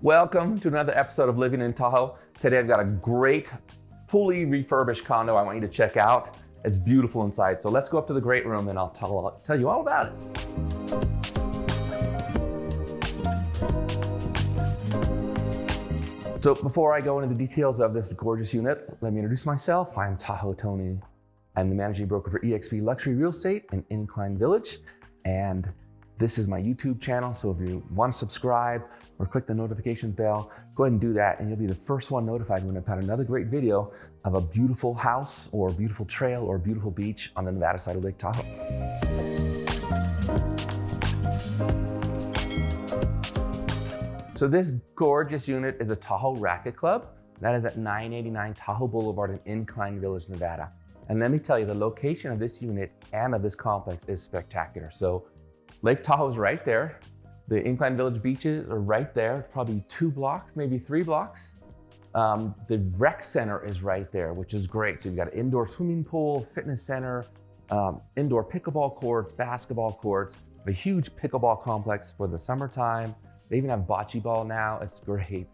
Welcome to another episode of Living in Tahoe. Today I've got a great, fully refurbished condo I want you to check out. It's beautiful inside. So let's go up to the great room and I'll tell you all about it. So before I go into the details of this gorgeous unit, let me introduce myself. I'm Tahoe Tony. I'm the managing broker for eXp Luxury Real Estate in Incline Village. And this is my YouTube channel. So if you want to subscribe or click the notification bell, go ahead and do that. And you'll be the first one notified when I put another great video of a beautiful house or a beautiful trail or a beautiful beach on the Nevada side of Lake Tahoe. So this gorgeous unit is a Tahoe Racquet Club. That is at 989 Tahoe Boulevard in Incline Village, Nevada. And let me tell you, the location of this unit and of this complex is spectacular. So Lake Tahoe is right there. The Incline Village beaches are right there, probably 2 blocks, maybe 3 blocks. The rec center is right there, which is great. So you've got an indoor swimming pool, fitness center, indoor pickleball courts, basketball courts, a huge pickleball complex for the summertime. They even have bocce ball now. It's great.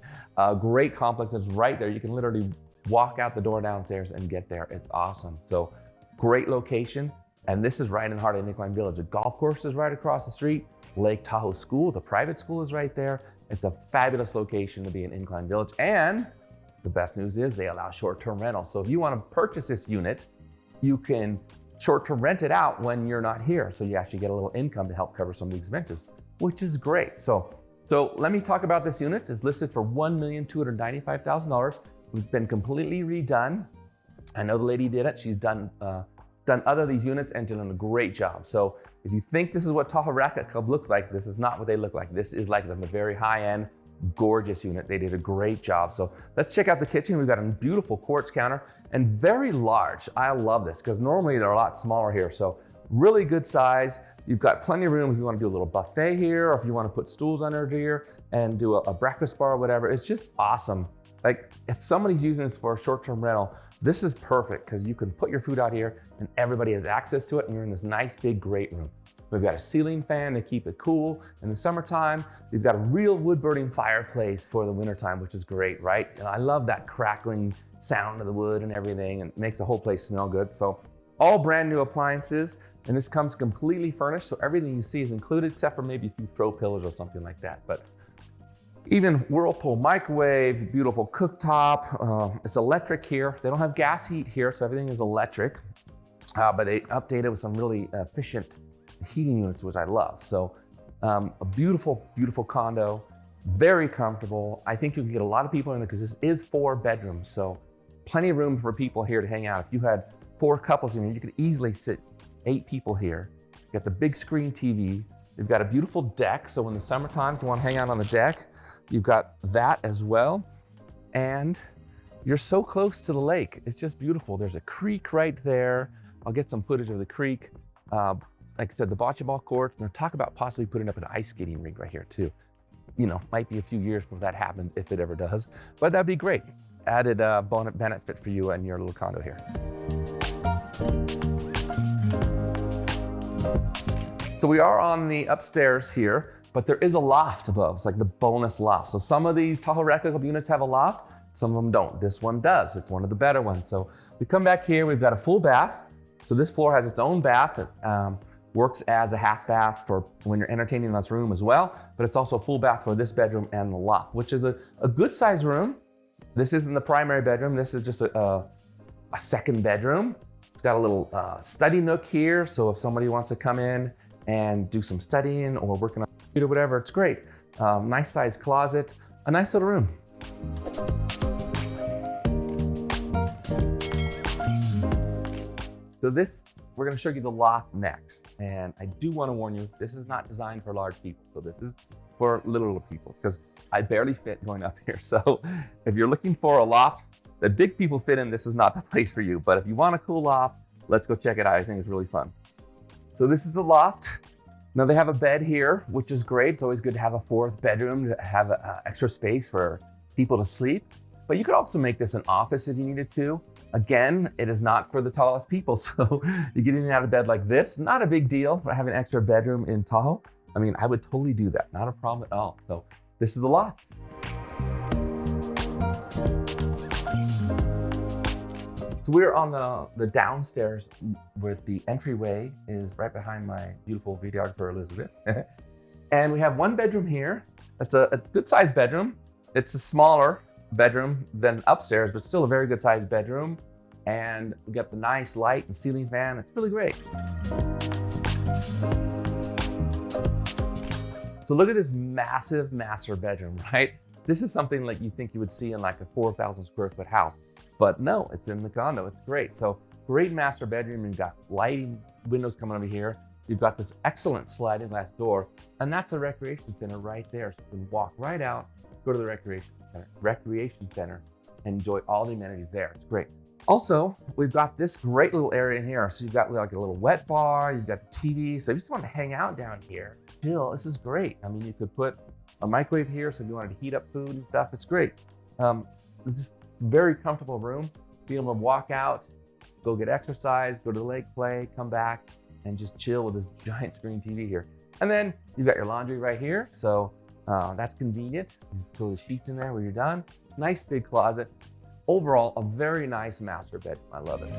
Great complex. It's right there. You can literally walk out the door downstairs and get there. It's awesome. So great location. And this is right in the heart of Incline Village. The golf course is right across the street. Lake Tahoe School, the private school, is right there. It's a fabulous location to be in Incline Village. And the best news is they allow short-term rentals. So if you want to purchase this unit, you can short-term rent it out when you're not here. So you actually get a little income to help cover some of the expenses, which is great. So let me talk about this unit. It's listed for $1,295,000. It's been completely redone. I know the lady did it. She's done other of these units and done a great job. So if you think this is what Tahoe Racquet Club looks like, this is not what they look like. This is like the very high-end, gorgeous unit. They did a great job. So let's check out the kitchen. We've got a beautiful quartz counter and very large. I love this because normally they're a lot smaller here. So really good size. You've got plenty of room if you want to do a little buffet here, or if you want to put stools under here and do a breakfast bar or whatever. It's just awesome. Like if somebody's using this for a short-term rental, this is perfect because you can put your food out here and everybody has access to it and you're in this nice big great room. We've got a ceiling fan to keep it cool in the summertime. We've got a real wood burning fireplace for the wintertime, which is great, right? And I love that crackling sound of the wood and everything, and it makes the whole place smell good. So all brand new appliances, and this comes completely furnished. So everything you see is included except for maybe a few throw pillows or something like that. But even Whirlpool microwave, beautiful cooktop. It's electric here. They don't have gas heat here, so everything is electric. But they updated with some really efficient heating units, which I love. So a beautiful, beautiful condo, very comfortable. I think you can get a lot of people in it because this is 4 bedrooms. So plenty of room for people here to hang out. If you had 4 couples in here, you could easily sit 8 people here. You got the big screen TV. You've got a beautiful deck. So in the summertime, if you want to hang out on the deck, you've got that as well. And you're so close to the lake. It's just beautiful. There's a creek right there. I'll get some footage of the creek. Like I said, the bocce ball court. And they're talking about possibly putting up an ice skating rink right here too. You know, might be a few years before that happens, if it ever does. But that'd be great. Added benefit for you and your little condo here. So we are on the upstairs here, but there is a loft above. It's like the bonus loft. So some of these Tahoe Racquet Club units have a loft, some of them don't. This one does. It's one of the better ones. So we come back here, we've got a full bath. So this floor has its own bath. It works as a half bath for when you're entertaining in this room as well, but it's also a full bath for this bedroom and the loft, which is a good size room. This isn't the primary bedroom. This is just a second bedroom. It's got a little study nook here. So if somebody wants to come in and do some studying or working on a computer or whatever, it's great. Nice size closet, a nice little room. So we're gonna show you the loft next. And I do wanna warn you, this is not designed for large people. So this is for little people because I barely fit going up here. So if you're looking for a loft that big people fit in, this is not the place for you. But if you want a cool loft, let's go check it out. I think it's really fun. So this is the loft. Now they have a bed here, which is great. It's always good to have a 4th bedroom to have extra space for people to sleep. But you could also make this an office if you needed to. Again, it is not for the tallest people. So you get in and out of bed like this, not a big deal for having an extra bedroom in Tahoe. I mean, I would totally do that. Not a problem at all. So this is the loft. So we're on the downstairs with the entryway is right behind my beautiful videographer, Elizabeth. And we have one bedroom here. It's a good sized bedroom. It's a smaller bedroom than upstairs, but still a very good sized bedroom. And we got the nice light and ceiling fan. It's really great. So look at this massive master bedroom, right? This is something like you think you would see in like a 4,000 square foot house, but no, it's in the condo. It's great. So great master bedroom. You've got lighting, windows coming over here. You've got this excellent sliding glass door, and that's a recreation center right there. So you can walk right out, go to the recreation center, and enjoy all the amenities there. It's great. Also, we've got this great little area in here. So you've got like a little wet bar, you've got the TV. So if you just want to hang out down here, chill, this is great. I mean, you could put a microwave here, so if you wanted to heat up food and stuff, it's great. It's just a very comfortable room. Be able to walk out, go get exercise, go to the lake, play, come back, and just chill with this giant screen TV here. And then you've got your laundry right here, so that's convenient. You just throw the sheets in there when you're done. Nice big closet. Overall, a very nice master bedroom. I love it.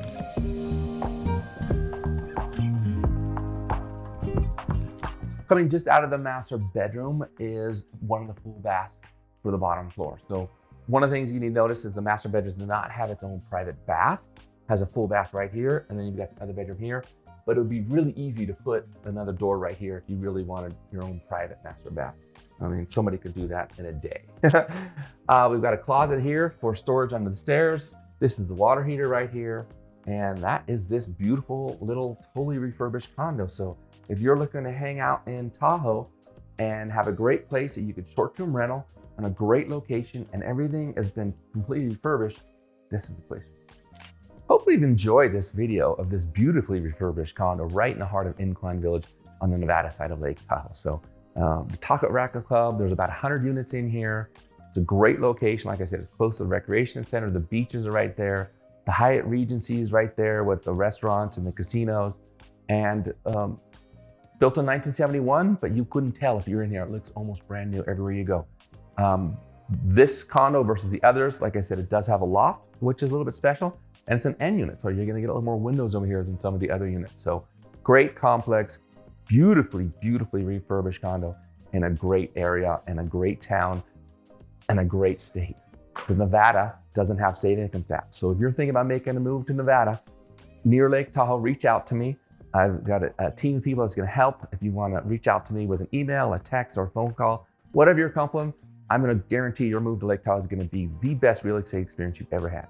Coming just out of the master bedroom is one of the full baths for the bottom floor. So one of the things you need to notice is the master bedroom does not have its own private bath. Has a full bath right here, and then you've got the other bedroom here. But it would be really easy to put another door right here if you really wanted your own private master bath. I mean, somebody could do that in a day. We've got a closet here for storage under the stairs. This is the water heater right here. And that is this beautiful little totally refurbished condo. So if you're looking to hang out in Tahoe and have a great place that you could short-term rental on a great location and everything has been completely refurbished, this is the place. Hopefully you've enjoyed this video of this beautifully refurbished condo right in the heart of Incline Village on the Nevada side of Lake Tahoe. So the Tahoe Racquet Club, there's about 100 units in here. It's a great location. Like I said, it's close to the recreation center. The beaches are right there. The Hyatt Regency is right there with the restaurants and the casinos. And built in 1971, but you couldn't tell if you're in here. It looks almost brand new everywhere you go. This condo versus the others, like I said, it does have a loft, which is a little bit special. And it's an end unit, so you're gonna get a little more windows over here than some of the other units. So great complex, beautifully, beautifully refurbished condo in a great area, and a great town, and a great state. Because Nevada doesn't have state income tax. So if you're thinking about making a move to Nevada, near Lake Tahoe, reach out to me. I've got a team of people that's gonna help. If you wanna reach out to me with an email, a text, or a phone call, whatever you're comfortable, I'm gonna guarantee your move to Lake Tahoe is gonna be the best real estate experience you've ever had.